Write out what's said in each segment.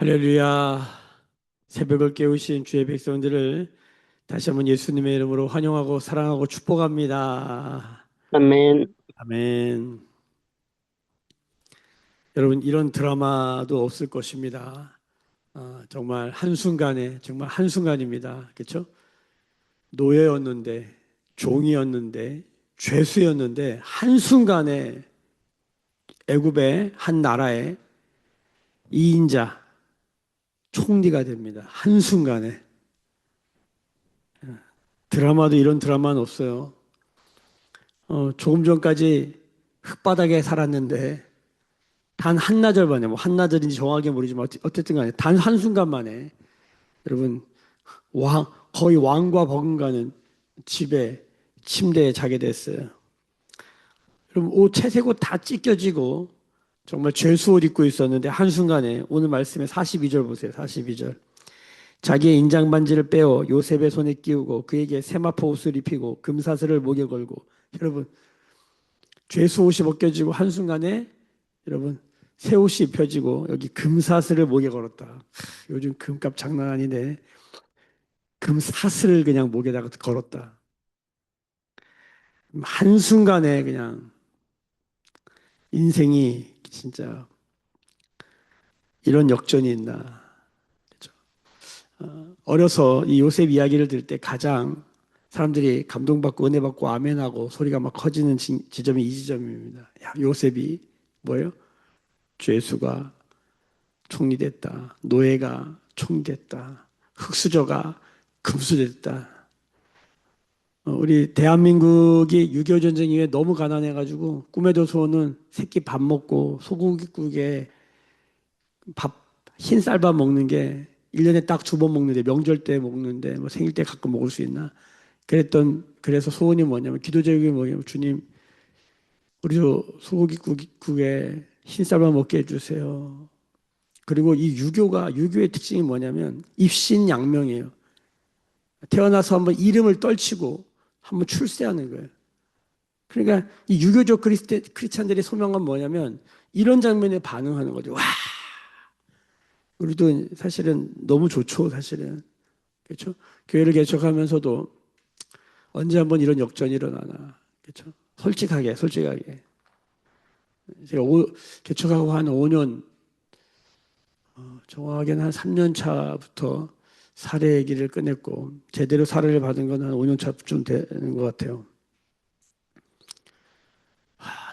할렐루야. 새벽을 깨우신 주의 백성들을 다시 한번 예수님의 이름으로 환영하고 사랑하고 축복합니다. 아멘. 아멘. 여러분, 이런 드라마도 없을 것입니다. 정말 한순간에, 정말 한순간입니다. 그렇죠? 노예였는데, 종이었는데, 죄수였는데, 한순간에 애굽의 한 나라의 이인자, 총리가 됩니다. 한순간에. 드라마도 이런 드라마는 없어요. 조금 전까지 흙바닥에 살았는데 단 한나절 만에 뭐 한나절인지 정확하게 모르지만 어쨌든 간에 단 한순간 만에 여러분 거의 왕과 버금가는 집에 침대에 자게 됐어요. 여러분 옷 채색 옷 다 찢겨지고 정말 죄수 옷 입고 있었는데 한순간에 오늘 말씀에 42절 보세요. 42절. 자기의 인장 반지를 빼어 요셉의 손에 끼우고 그에게 세마포 옷을 입히고 금사슬을 목에 걸고 여러분 죄수 옷이 벗겨지고 한순간에 여러분 새 옷이 입혀지고 여기 금사슬을 목에 걸었다. 요즘 금값 장난 아니네. 금사슬을 그냥 목에다가 걸었다. 한순간에 그냥 인생이 진짜 이런 역전이 있나. 그렇죠? 어려서 이 요셉 이야기를 들을 때 가장 사람들이 감동받고 은혜받고 아멘하고 소리가 막 커지는 지점이 이 지점입니다. 야, 요셉이 뭐예요? 죄수가 총리됐다. 노예가 총리됐다. 흙수저가 금수저됐다. 우리 대한민국이 6.25 전쟁 이후에 너무 가난해가지고 꿈에도 소원은 새끼 밥 먹고 소고기국에 밥, 흰 쌀밥 먹는 게 1년에 딱 두 번 먹는데 명절 때 먹는데 뭐 생일 때 가끔 먹을 수 있나? 그래서 소원이 뭐냐면 기도 제목이 뭐냐면 주님 우리도 소고기국에 흰 쌀밥 먹게 해주세요. 그리고 이 유교의 특징이 뭐냐면 입신양명이에요. 태어나서 한번 이름을 떨치고 한번 출세하는 거예요. 그러니까 이 유교적 크리스찬들의 소명은 뭐냐면 이런 장면에 반응하는 거죠. 와, 우리도 사실은 너무 좋죠, 사실은. 그렇죠? 교회를 개척하면서도 언제 한번 이런 역전이 일어나나. 그렇죠? 솔직하게. 제가 개척하고 한 5년, 정확하게는 한 3년 차부터 사례 길을 꺼냈고 제대로 사례를 받은 건 한 5년 차쯤 되는 것 같아요.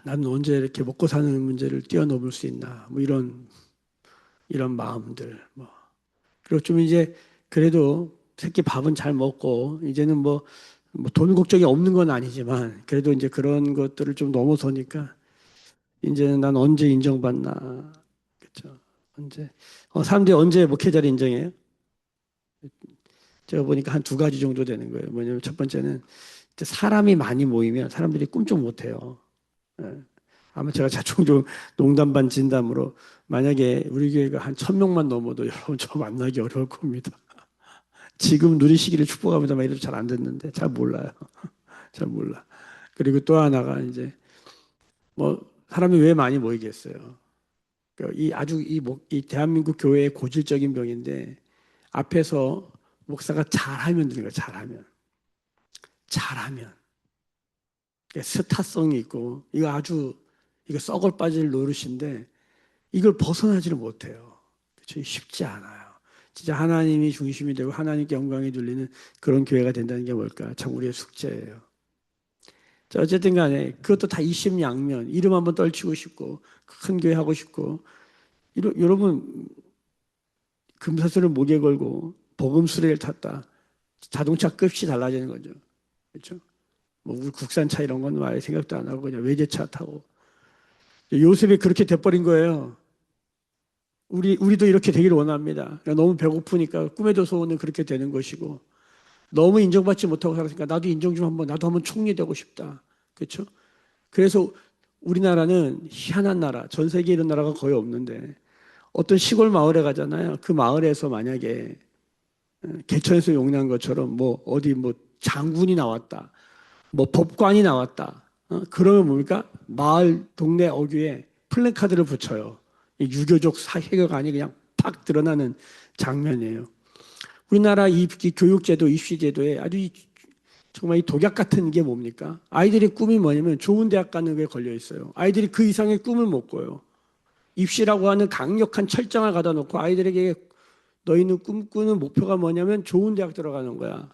나는 언제 이렇게 먹고 사는 문제를 뛰어넘을 수 있나? 뭐 이런 마음들. 뭐 그리고 좀 이제 그래도 새끼 밥은 잘 먹고 이제는 뭐 돈 걱정이 없는 건 아니지만 그래도 이제 그런 것들을 좀 넘어서니까 이제는 난 언제 인정받나? 그렇죠? 언제? 사람들이 언제 목회자를 인정해요? 제가 보니까 한 두 가지 정도 되는 거예요. 뭐냐면 첫 번째는 사람이 많이 모이면 사람들이 꿈쩍 못 해요. 예. 아마 제가 자충종 농담 반 진담으로 만약에 우리 교회가 한 1,000명만 넘어도 여러분 저 만나기 어려울 겁니다. 지금 누리시기를 축복합니다만 이래도 잘 안 듣는데 잘 몰라요. 잘 몰라. 그리고 또 하나가 이제 뭐 사람이 왜 많이 모이겠어요. 이 대한민국 교회의 고질적인 병인데 앞에서 목사가 잘하면 되는 거예요. 잘하면. 스타성이 있고 이거 썩을 빠질 노릇인데 이걸 벗어나지를 못해요. 그렇죠? 쉽지 않아요. 진짜 하나님이 중심이 되고 하나님께 영광이 돌리는 그런 교회가 된다는 게 뭘까? 참 우리의 숙제예요. 자, 어쨌든 간에 그것도 다 이심양면. 이름 한번 떨치고 싶고 큰 교회 하고 싶고 여러분 금사슬을 목에 걸고 복음 수레를 탔다. 자동차 급이 달라지는 거죠. 그렇죠? 뭐 우리 국산차 이런 건 아예 생각도 안 하고 그냥 외제차 타고 요셉이 그렇게 돼버린 거예요. 우리도 이렇게 되기를 원합니다. 그러니까 너무 배고프니까 꿈에도 소원은 그렇게 되는 것이고 너무 인정받지 못하고 살았으니까 나도 한번 총리 되고 싶다. 그렇죠? 그래서 우리나라는 희한한 나라, 전 세계에 이런 나라가 거의 없는데 어떤 시골 마을에 가잖아요. 그 마을에서 만약에 개천에서 용난 것처럼 뭐 어디 뭐 장군이 나왔다. 뭐 법관이 나왔다. 그러면 뭡니까? 마을 동네 어귀에 플래카드를 붙여요. 이 유교적 해결관이 그냥 탁 드러나는 장면이에요. 우리나라 이 교육제도, 입시제도에 아주 정말 이 독약 같은 게 뭡니까? 아이들의 꿈이 뭐냐면 좋은 대학 가는 게 걸려 있어요. 아이들이 그 이상의 꿈을 못 꿔요. 입시라고 하는 강력한 철장을 가다 놓고 아이들에게 너희는 꿈꾸는 목표가 뭐냐면 좋은 대학 들어가는 거야.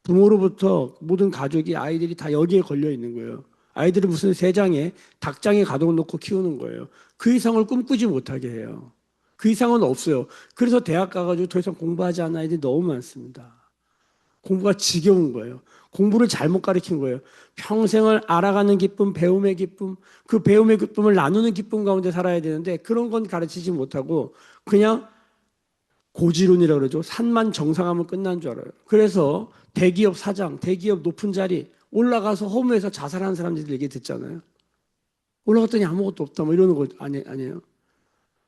부모로부터 모든 가족이 아이들이 다 여기에 걸려 있는 거예요. 아이들이 무슨 새장에 닭장에 가둬놓고 키우는 거예요. 그 이상을 꿈꾸지 못하게 해요. 그 이상은 없어요. 그래서 대학 가가지고 더 이상 공부하지 않는 아이들이 너무 많습니다. 공부가 지겨운 거예요. 공부를 잘못 가르친 거예요. 평생을 알아가는 기쁨, 배움의 기쁨, 그 배움의 기쁨을 나누는 기쁨 가운데 살아야 되는데 그런 건 가르치지 못하고 그냥 고지론이라고 그러죠. 산만 정상하면 끝난 줄 알아요. 그래서 대기업 사장, 대기업 높은 자리 올라가서 허무해서 자살하는 사람들 얘기 듣잖아요. 올라갔더니 아무것도 없다 뭐 이러는 거 아니에요.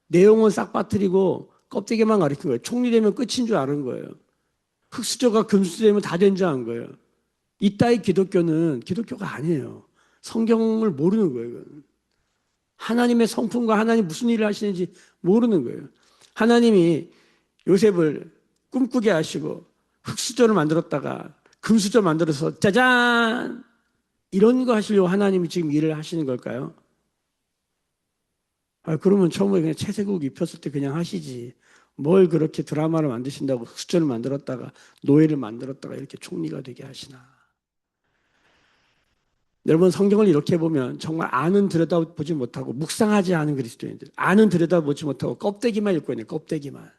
내용은 싹 빠뜨리고 껍데기만 가르친 거예요. 총리 되면 끝인 줄 아는 거예요. 흑수저가 금수저 되면 다 된 줄 아는 거예요. 이따위 기독교는 기독교가 아니에요. 성경을 모르는 거예요. 그건. 하나님의 성품과 하나님 무슨 일을 하시는지 모르는 거예요. 하나님이 요셉을 꿈꾸게 하시고 흙수저를 만들었다가 금수저 만들어서 짜잔! 이런 거 하시려고 하나님이 지금 일을 하시는 걸까요? 그러면 처음에 그냥 채색옷 입혔을 때 그냥 하시지. 뭘 그렇게 드라마를 만드신다고 흑수저를 만들었다가 노예를 만들었다가 이렇게 총리가 되게 하시나. 여러분 성경을 이렇게 보면 정말 안은 들여다보지 못하고 묵상하지 않은 그리스도인들, 안은 들여다보지 못하고 껍데기만 읽고 있는 껍데기만.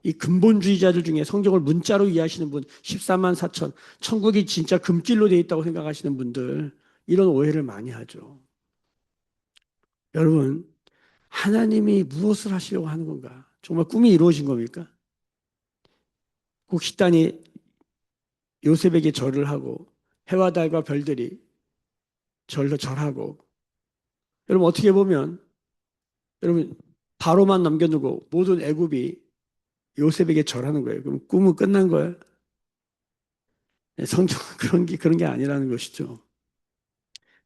이 근본주의자들 중에 성경을 문자로 이해하시는 분 14만 4천, 천국이 진짜 금길로 되어 있다고 생각하시는 분들 이런 오해를 많이 하죠. 여러분 하나님이 무엇을 하시려고 하는 건가? 정말 꿈이 이루어진 겁니까? 곡식단이 요셉에게 절을 하고 해와 달과 별들이 절로 절하고 여러분 어떻게 보면 여러분 바로만 남겨두고 모든 애굽이 요셉에게 절하는 거예요. 그럼 꿈은 끝난 거예요. 성경은 그런 게 아니라는 것이죠.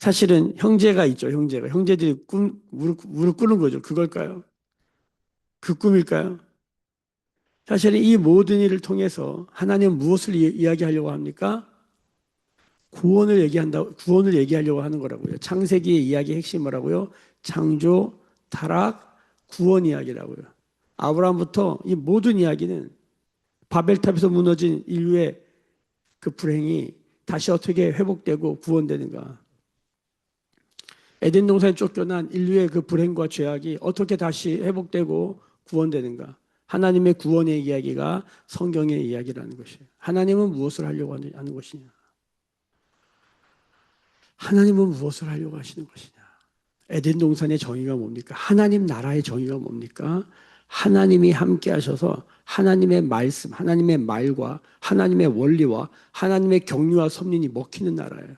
사실은 형제가 있죠. 형제들이 무릎 꿇는 거죠. 그걸까요? 그 꿈일까요? 사실은 이 모든 일을 통해서 하나님은 무엇을 이야기하려고 합니까? 구원을 얘기하려고 하는 거라고요. 창세기의 이야기의 핵심 뭐라고요? 창조, 타락, 구원 이야기라고요. 아브라함부터 이 모든 이야기는 바벨탑에서 무너진 인류의 그 불행이 다시 어떻게 회복되고 구원되는가. 에덴 동산에 쫓겨난 인류의 그 불행과 죄악이 어떻게 다시 회복되고 구원되는가. 하나님의 구원의 이야기가 성경의 이야기라는 것이에요. 하나님은 무엇을 하려고 하는 것이냐. 하나님은 무엇을 하려고 하시는 것이냐. 에덴 동산의 정의가 뭡니까? 하나님 나라의 정의가 뭡니까? 하나님이 함께 하셔서 하나님의 말씀, 하나님의 말과 하나님의 원리와 하나님의 경륜과 섭리이 먹히는 나라예요.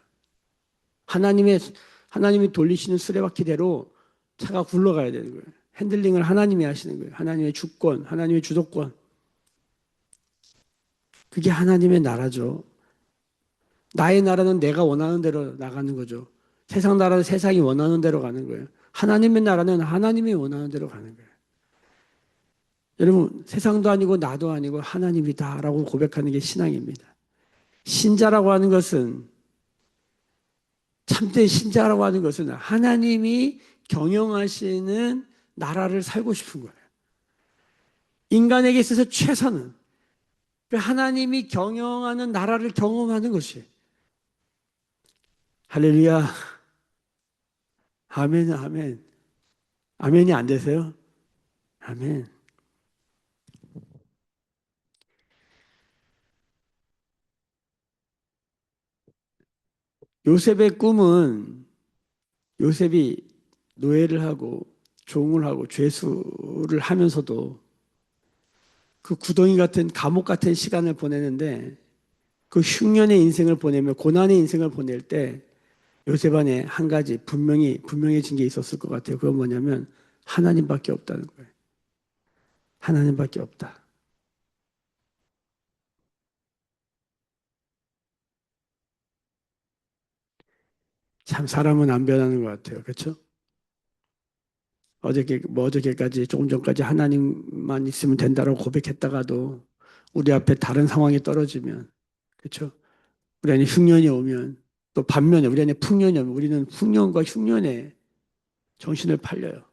하나님의 하나님이 돌리시는 수레바퀴대로 차가 굴러가야 되는 거예요. 핸들링을 하나님이 하시는 거예요. 하나님의 주권, 하나님의 주도권. 그게 하나님의 나라죠. 나의 나라는 내가 원하는 대로 나가는 거죠. 세상 나라는 세상이 원하는 대로 가는 거예요. 하나님의 나라는 하나님이 원하는 대로 가는 거예요. 여러분, 세상도 아니고 나도 아니고 하나님이다라고 고백하는 게 신앙입니다. 신자라고 하는 것은 참된 신자라고 하는 것은 하나님이 경영하시는 나라를 살고 싶은 거예요. 인간에게 있어서 최선은 하나님이 경영하는 나라를 경험하는 것이. 할렐루야. 아멘, 아멘. 아멘이 안 되세요? 아멘. 요셉의 꿈은 요셉이 노예를 하고 종을 하고 죄수를 하면서도 그 구덩이 같은 감옥 같은 시간을 보내는데 그 흉년의 인생을 보내며 고난의 인생을 보낼 때 요셉 안에 한 가지 분명해진 게 있었을 것 같아요. 그건 뭐냐면 하나님밖에 없다는 거예요. 하나님밖에 없다. 참 사람은 안 변하는 것 같아요. 그렇죠? 어저께까지 조금 전까지 하나님만 있으면 된다고 고백했다가도 우리 앞에 다른 상황이 떨어지면, 그렇죠? 우리 안에 흉년이 오면, 또 반면에 우리 안에 풍년이 오면 우리는 풍년과 흉년에 정신을 팔려요.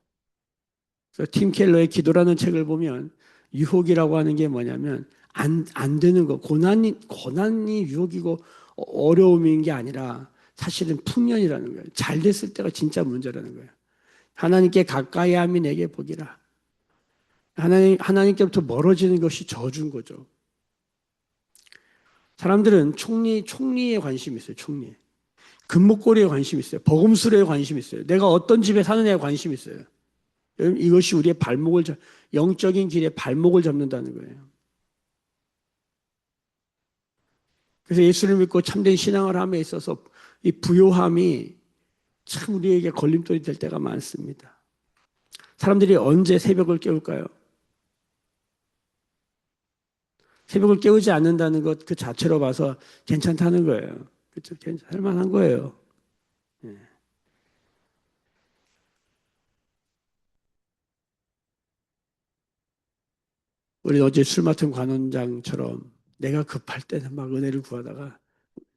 그래서 팀 켈러의 기도라는 책을 보면 유혹이라고 하는 게 뭐냐면 안 되는 거, 고난이 유혹이고 어려움인 게 아니라 사실은 풍년이라는 거예요. 잘 됐을 때가 진짜 문제라는 거예요. 하나님께 가까이 함이 내게 복이라. 하나님께부터 멀어지는 것이 저주인 거죠. 사람들은 총리에 관심이 있어요, 총리. 금목걸이에 관심이 있어요. 버금수레에 관심이 있어요. 내가 어떤 집에 사느냐에 관심이 있어요. 이것이 우리의 영적인 길에 발목을 잡는다는 거예요. 그래서 예수를 믿고 참된 신앙을 함에 있어서 이 부요함이 참 우리에게 걸림돌이 될 때가 많습니다. 사람들이 언제 새벽을 깨울까요? 새벽을 깨우지 않는다는 것 그 자체로 봐서 괜찮다는 거예요. 그렇죠? 괜찮을 만한 거예요. 예. 우리 어제 술 맡은 관원장처럼 내가 급할 때는 막 은혜를 구하다가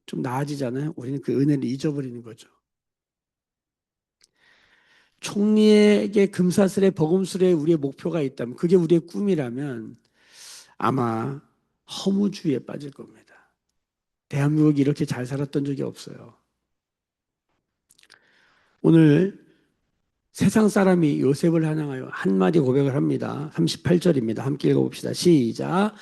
좀 나아지잖아요. 우리는 그 은혜를 잊어버리는 거죠. 총리에게 금사슬에 버금술에 우리의 목표가 있다면, 그게 우리의 꿈이라면 아마 허무주의에 빠질 겁니다. 대한민국이 이렇게 잘 살았던 적이 없어요. 오늘 세상 사람이 요셉을 환영하여 한마디 고백을 합니다. 38절입니다. 함께 읽어봅시다. 시작.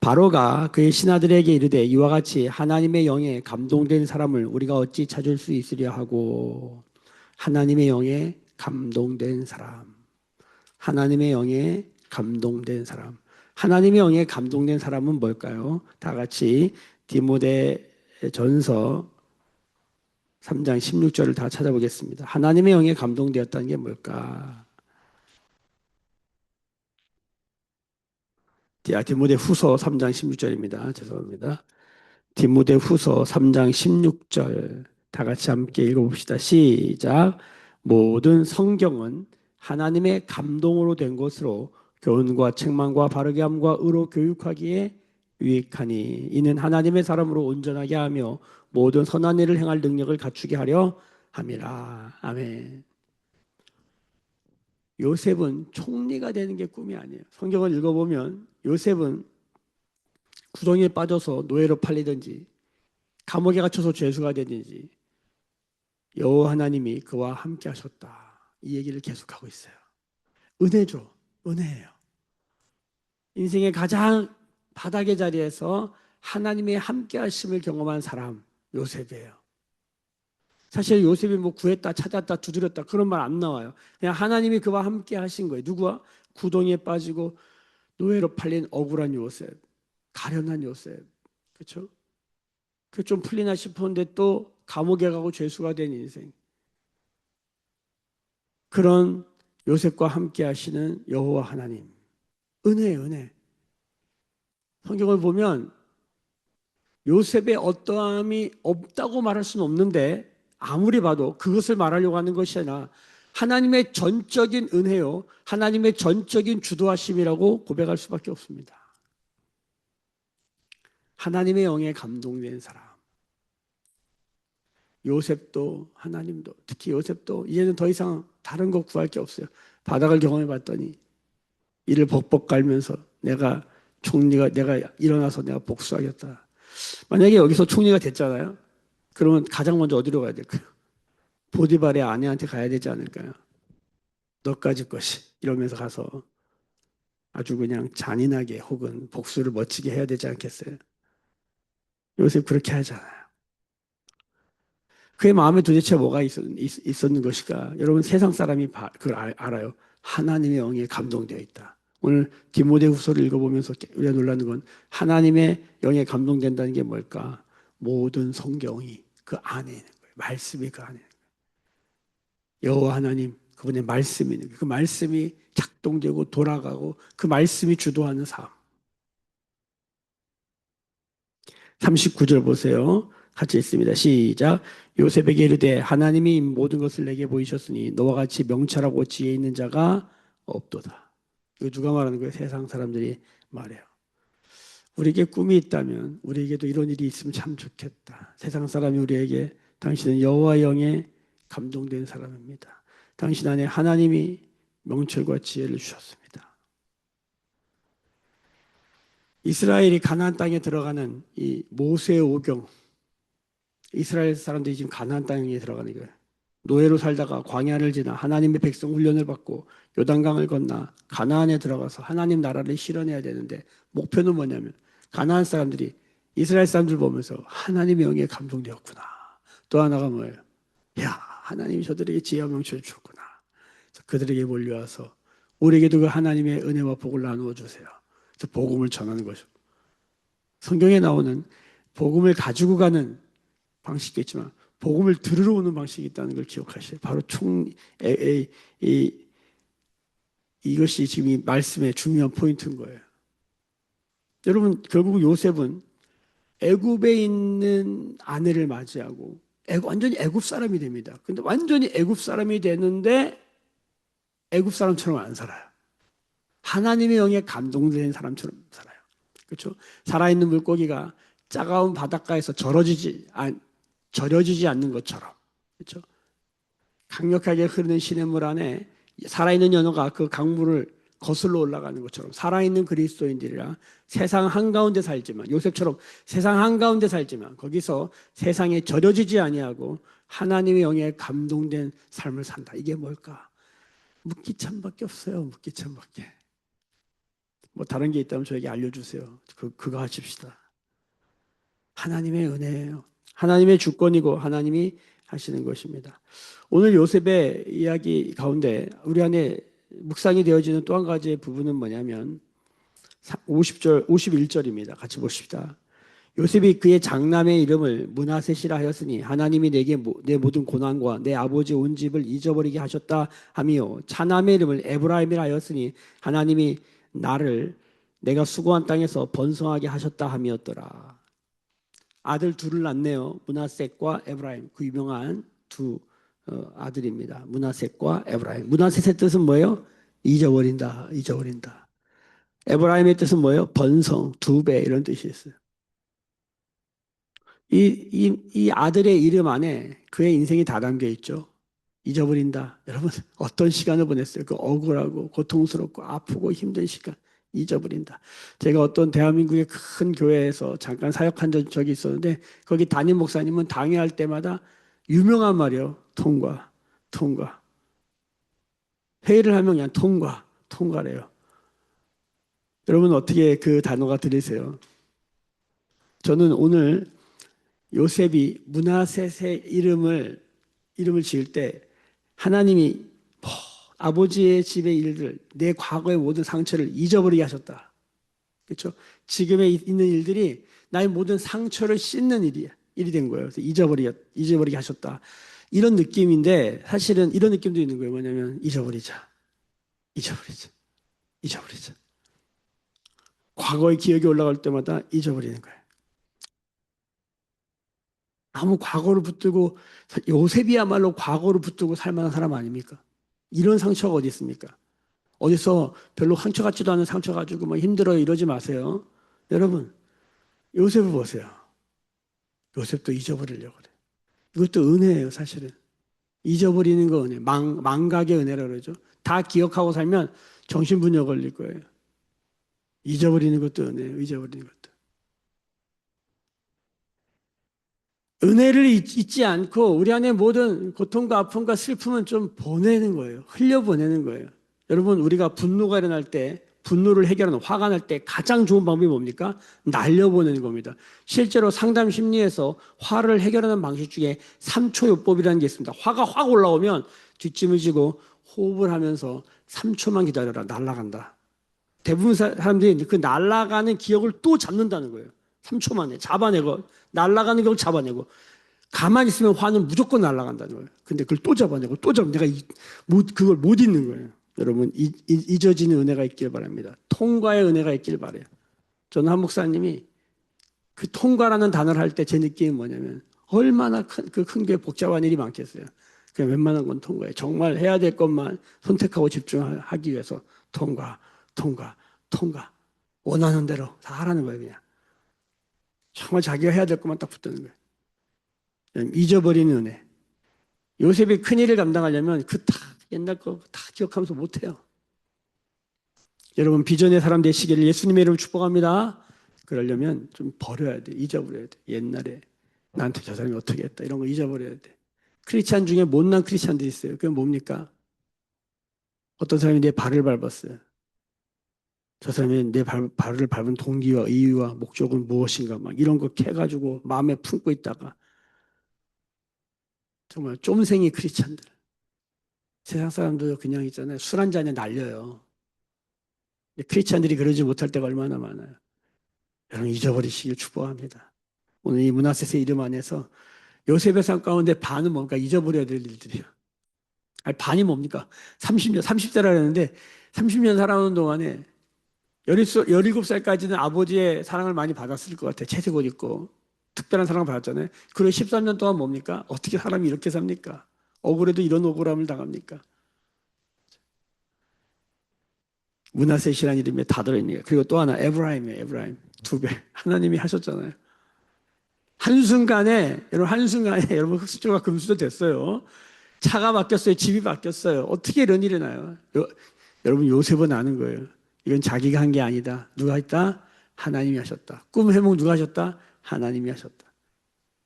바로가 그의 신하들에게 이르되 이와 같이 하나님의 영에 감동된 사람을 우리가 어찌 찾을 수 있으려 하고. 하나님의 영에 감동된 사람. 하나님의 영에 감동된 사람. 하나님의 영에 감동된 사람은 뭘까요? 다 같이 디모데전서 3장 16절을 다 찾아보겠습니다. 하나님의 영에 감동되었다는 게 뭘까? 디모데 후서 3장 16절입니다. 죄송합니다. 디모데 후서 3장 16절 다 같이 함께 읽어봅시다. 시작. 모든 성경은 하나님의 감동으로 된 것으로 교훈과 책망과 바르게 함과 의로 교육하기에 유익하니 이는 하나님의 사람으로 온전하게 하며 모든 선한 일을 행할 능력을 갖추게 하려 함이라. 아멘. 요셉은 총리가 되는 게 꿈이 아니에요. 성경을 읽어보면 요셉은 구덩이에 빠져서 노예로 팔리든지 감옥에 갇혀서 죄수가 되든지 여호와 하나님이 그와 함께 하셨다. 이 얘기를 계속하고 있어요. 은혜죠. 은혜예요. 인생의 가장 바닥의 자리에서 하나님의 함께 하심을 경험한 사람 요셉이에요. 사실 요셉이 뭐 구했다 찾았다 두드렸다 그런 말 안 나와요. 그냥 하나님이 그와 함께 하신 거예요. 누구와? 구덩이에 빠지고 노예로 팔린 억울한 요셉, 가련한 요셉. 그렇죠? 그 좀 풀리나 싶었는데 또 감옥에 가고 죄수가 된 인생. 그런 요셉과 함께 하시는 여호와 하나님. 은혜예요, 은혜. 성경을 보면 요셉의 어떠함이 없다고 말할 수는 없는데 아무리 봐도 그것을 말하려고 하는 것이 아니라 하나님의 전적인 은혜요. 하나님의 전적인 주도하심이라고 고백할 수밖에 없습니다. 하나님의 영에 감동된 사람. 요셉도 하나님도 특히 요셉도 이제는 더 이상 다른 거 구할 게 없어요. 바닥을 경험해 봤더니 이를 벅벅 갈면서 내가 일어나서 내가 복수하겠다. 만약에 여기서 총리가 됐잖아요. 그러면 가장 먼저 어디로 가야 될까요? 보디발의 아내한테 가야 되지 않을까요? 너까지 것이 이러면서 가서 아주 그냥 잔인하게 혹은 복수를 멋지게 해야 되지 않겠어요? 요셉 그렇게 하잖아요. 그의 마음에 도대체 뭐가 있었는 것일까? 여러분 세상 사람이 그걸 알아요. 하나님의 영에 감동되어 있다. 오늘 디모데후서를 읽어보면서 우리가 놀라는 건 하나님의 영에 감동된다는 게 뭘까? 모든 성경이 그 안에 있는 거예요. 말씀이 그 안에 있는 거예요. 여호와 하나님 그분의 말씀이 있는 거예요. 그 말씀이 작동되고 돌아가고 그 말씀이 주도하는 삶. 39절 보세요. 같이 읽습니다. 시작. 요셉에게 이르되 하나님이 모든 것을 내게 보이셨으니 너와 같이 명철하고 지혜 있는 자가 없도다. 이거 누가 말하는 거예요? 세상 사람들이 말해요. 우리에게 꿈이 있다면 우리에게도 이런 일이 있으면 참 좋겠다. 세상 사람이 우리에게 당신은 여호와 영에 감동된 사람입니다. 당신 안에 하나님이 명철과 지혜를 주셨습니다. 이스라엘이 가나안 땅에 들어가는 이 모세의 오경, 이스라엘 사람들이 지금 가나안 땅에 들어가는 거예요. 노예로 살다가 광야를 지나 하나님의 백성 훈련을 받고 요단강을 건너 가나안에 들어가서 하나님 나라를 실현해야 되는데 목표는 뭐냐면 가나안 사람들이 이스라엘 사람들 보면서 하나님의 영에 감동되었구나. 또 하나가 뭐예요? 야, 하나님이 저들에게 지혜와 명철을 주었구나. 그들에게 몰려와서 우리에게도 그 하나님의 은혜와 복을 나누어 주세요. 그래서 복음을 전하는 거죠. 성경에 나오는 복음을 가지고 가는 방식도 있지만 복음을 들으러 오는 방식이 있다는 걸 기억하셔야 바로 이것이 지금 이 말씀의 중요한 포인트인 거예요. 여러분 결국 요셉은 애굽에 있는 아내를 맞이하고 완전히 애굽 사람이 됩니다. 근데 완전히 애굽 사람이 되는데 애굽 사람처럼 안 살아요. 하나님의 영에 감동된 사람처럼 살아요. 그렇죠? 살아있는 물고기가 차가운 바닷가에서 절여지지 않는 것처럼, 그렇죠? 강력하게 흐르는 시냇물 안에 살아있는 연어가 그 강물을 거슬러 올라가는 것처럼 살아있는 그리스도인들이라 세상 한가운데 살지만 요셉처럼 세상 한가운데 살지만 거기서 세상에 절여지지 아니하고 하나님의 영에 감동된 삶을 산다. 이게 뭘까? 묻기참밖에 없어요. 묻기참밖에. 뭐 다른 게 있다면 저에게 알려주세요. 그거 하십시다. 하나님의 은혜예요. 하나님의 주권이고 하나님이 하시는 것입니다. 오늘 요셉의 이야기 가운데 우리 안에 묵상이 되어지는 또 한 가지의 부분은 뭐냐면 50절, 51절입니다. 같이 보십시다. 요셉이 그의 장남의 이름을 므낫셋이라 하였으니 하나님이 내게 내 모든 고난과 내 아버지 온 집을 잊어버리게 하셨다 하며 차남의 이름을 에브라임이라 하였으니 하나님이 내가 수고한 땅에서 번성하게 하셨다 함이었더라. 아들 둘을 낳네요. 므낫셋과 에브라임. 그 유명한 두 아들입니다. 므낫셋과 에브라임. 므낫셋의 뜻은 뭐예요? 잊어버린다. 잊어버린다. 에브라임의 뜻은 뭐예요? 번성, 두 배 이런 뜻이 있어요. 이 아들의 이름 안에 그의 인생이 다 담겨 있죠. 잊어버린다. 여러분 어떤 시간을 보냈어요? 그 억울하고 고통스럽고 아프고 힘든 시간 잊어버린다. 제가 어떤 대한민국의 큰 교회에서 잠깐 사역한 적이 있었는데 거기 담임 목사님은 당회할 때마다 유명한 말이요. 통과, 통과. 회의를 하면 그냥 통과래요. 여러분 어떻게 그 단어가 들리세요? 저는 오늘 요셉이 므낫셋의 이름을 지을 때 하나님이 아버지의 집의 일들, 내 과거의 모든 상처를 잊어버리게 하셨다. 그렇죠? 지금에 있는 일들이 나의 모든 상처를 씻는 일이 된 거예요. 그래서 잊어버리게 하셨다. 이런 느낌인데 사실은 이런 느낌도 있는 거예요. 뭐냐면 잊어버리자. 과거의 기억이 올라갈 때마다 잊어버리는 거예요. 아무 과거를 붙들고 요셉이야말로 과거를 붙들고 살 만한 사람 아닙니까? 이런 상처가 어디 있습니까? 어디서 별로 상처 같지도 않은 상처 가지고 막 힘들어요 이러지 마세요. 여러분 요셉을 보세요. 요셉도 잊어버리려고 그래. 이것도 은혜예요 사실은. 잊어버리는 거 은혜. 망각의 은혜라고 그러죠. 다 기억하고 살면 정신분열 걸릴 거예요. 잊어버리는 것도 은혜예요. 잊어버리는 것도. 은혜를 잊지 않고 우리 안에 모든 고통과 아픔과 슬픔은 좀 보내는 거예요. 흘려보내는 거예요. 여러분 우리가 분노가 일어날 때 분노를 해결하는 화가 날 때 가장 좋은 방법이 뭡니까? 날려보내는 겁니다. 실제로 상담 심리에서 화를 해결하는 방식 중에 3초 요법이라는 게 있습니다. 화가 확 올라오면 뒷짐을 지고 호흡을 하면서 3초만 기다려라. 날아간다. 대부분 사람들이 그 날아가는 기억을 또 잡는다는 거예요. 3초 만에 잡아내고 날아가는 걸 잡아내고 가만히 있으면 화는 무조건 날아간다는 거예요. 근데 그걸 또 잡아내고 또 잡아 내가 그걸 못 잊는 거예요. 여러분 잊어지는 은혜가 있길 바랍니다. 통과의 은혜가 있길 바라요. 저는 한 목사님이 그 통과라는 단어를 할 때 제 느낌이 뭐냐면 얼마나 큰 교회 복잡한 일이 많겠어요. 그냥 웬만한 건 통과해. 정말 해야 될 것만 선택하고 집중하기 위해서 통과, 통과, 통과. 원하는 대로 다 하라는 거예요, 그냥. 정말 자기가 해야 될 것만 딱 붙드는 거예요. 잊어버리는 은혜. 요셉이 큰일을 감당하려면 그 다 옛날 거 다 기억하면서 못해요. 여러분, 비전의 사람 되시기를 예수님의 이름으로 축복합니다. 그러려면 좀 버려야 돼. 잊어버려야 돼. 옛날에 나한테 저 사람이 어떻게 했다. 이런 거 잊어버려야 돼. 크리스찬 중에 못난 크리스찬들이 있어요. 그게 뭡니까? 어떤 사람이 내 발을 밟았어요. 저 사람이 내 발을 밟은 동기와 이유와 목적은 무엇인가 막 이런 거 캐가지고 마음에 품고 있다가 정말 쫌생이 크리스찬들. 세상 사람들 그냥 있잖아요. 술 한 잔에 날려요. 크리스찬들이 그러지 못할 때가 얼마나 많아요. 여러분 잊어버리시길 축복합니다. 오늘 이 문하세세 이름 안에서 요셉의 삶 가운데 반은 뭔가 잊어버려야 될 일들이에요. 아니, 반이 뭡니까? 30년, 30세라 그랬는데 30년 살아오는 동안에 17살까지는 아버지의 사랑을 많이 받았을 것 같아요. 채색 옷 입고. 특별한 사랑을 받았잖아요. 그리고 13년 동안 뭡니까? 어떻게 사람이 이렇게 삽니까? 억울해도 이런 억울함을 당합니까? 문하셋이라는 이름에 다 들어있네요. 그리고 또 하나 에브라임이에요. 에브라임. 2배. 하나님이 하셨잖아요. 한순간에 여러분 흑수저가 금수저 됐어요. 차가 바뀌었어요. 집이 바뀌었어요. 어떻게 이런 일이 나요? 여러분 요셉은 아는 거예요. 이건 자기가 한 게 아니다. 누가 했다? 하나님이 하셨다. 꿈 회복 누가 하셨다? 하나님이 하셨다.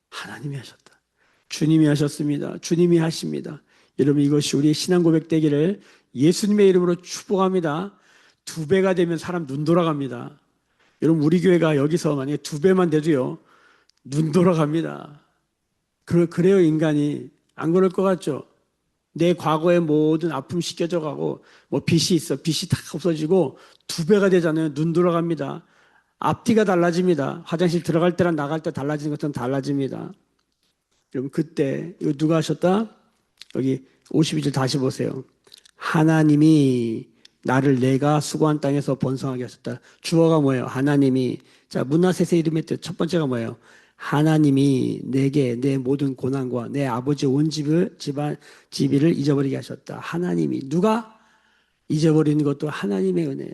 하나님이 하셨다. 주님이 하셨습니다. 주님이 하십니다. 여러분 이것이 우리의 신앙 고백 되기를 예수님의 이름으로 축복합니다. 2배가 되면 사람 눈 돌아갑니다. 여러분 우리 교회가 여기서 만약에 2배만 돼도요. 눈 돌아갑니다. 그래요 인간이. 안 그럴 것 같죠? 내 과거의 모든 아픔이 씻겨져 가고 뭐 빚이 있어. 빚이 다 없어지고 2배가 되잖아요. 눈 돌아갑니다. 앞뒤가 달라집니다. 화장실 들어갈 때랑 나갈 때 달라지는 것은 달라집니다. 여러분 그때 이거 누가 하셨다? 여기 52절 다시 보세요. 하나님이 나를 내가 수고한 땅에서 번성하게 하셨다. 주어가 뭐예요? 하나님이. 자, 문하세세 이름의 뜻 첫 번째가 뭐예요? 하나님이 내게 내 모든 고난과 내 아버지의 온 집을 잊어버리게 하셨다. 하나님이. 누가? 잊어버리는 것도 하나님의 은혜예요.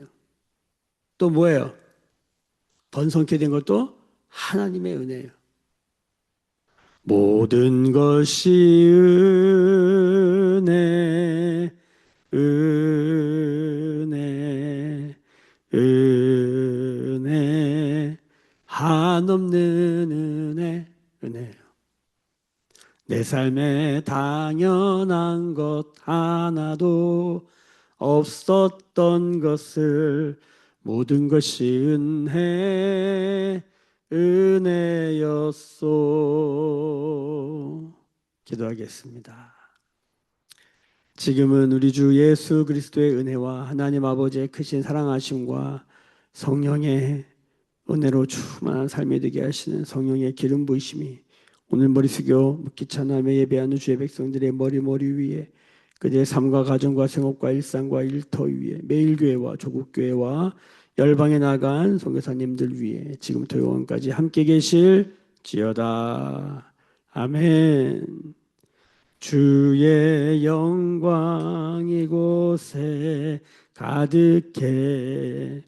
또 뭐예요? 번성케 된 것도 하나님의 은혜예요. 모든 것이 은혜, 은혜, 은혜, 한없는 은혜, 은혜예요. 내 삶에 당연한 것 하나도 없었던 것을 모든 것이 은혜, 은혜였소. 기도하겠습니다. 지금은 우리 주 예수 그리스도의 은혜와 하나님 아버지의 크신 사랑하심과 성령의 은혜로 충만한 삶이 되게 하시는 성령의 기름 부으심이 오늘 머리 숙여 묵기 찬함에 예배하는 주의 백성들의 머리 위에 그들의 삶과 가정과 생업과 일상과 일터 위에 매일교회와 조국교회와 열방에 나간 선교사님들 위에 지금부터 영원까지 함께 계실지어다. 아멘. 주의 영광 이곳에 가득해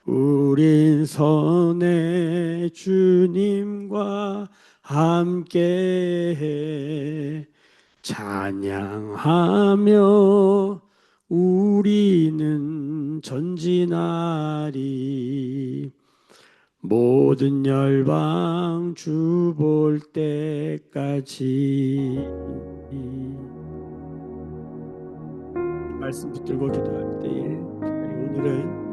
우린 선의 주님과 함께해 찬양하며 우리는 전진하리 모든 열방 주 볼 때까지. 말씀 붙들고 기도할 때에 오늘은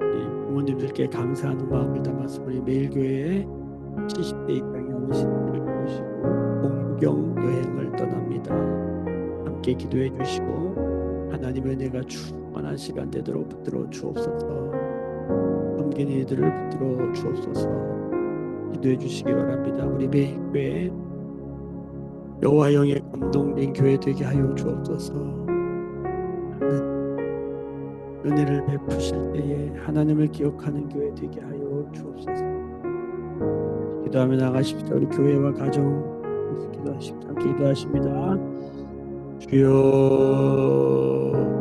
우리 부모님들께 감사하는 마음을 담아서 우리 매일교회에 70대 이상의 어르신들을 모시고 공경 여행을 떠납니다. 함께 기도해 주시고 하나님의 은혜가 충만한 시간 되도록 붙들어 주옵소서. 섬기는 이들을 붙들어 주옵소서. 기도해 주시기 바랍니다. 우리 매일교회 여호와 영의 감동된 교회 되게 하여 주옵소서. 은혜를 베푸실 때에 하나님을 기억하는 교회 되게 하여 주옵소서. 기도하며 나가십시오. 우리 교회와 가정 기도하십니다. 기도하십니다. 주여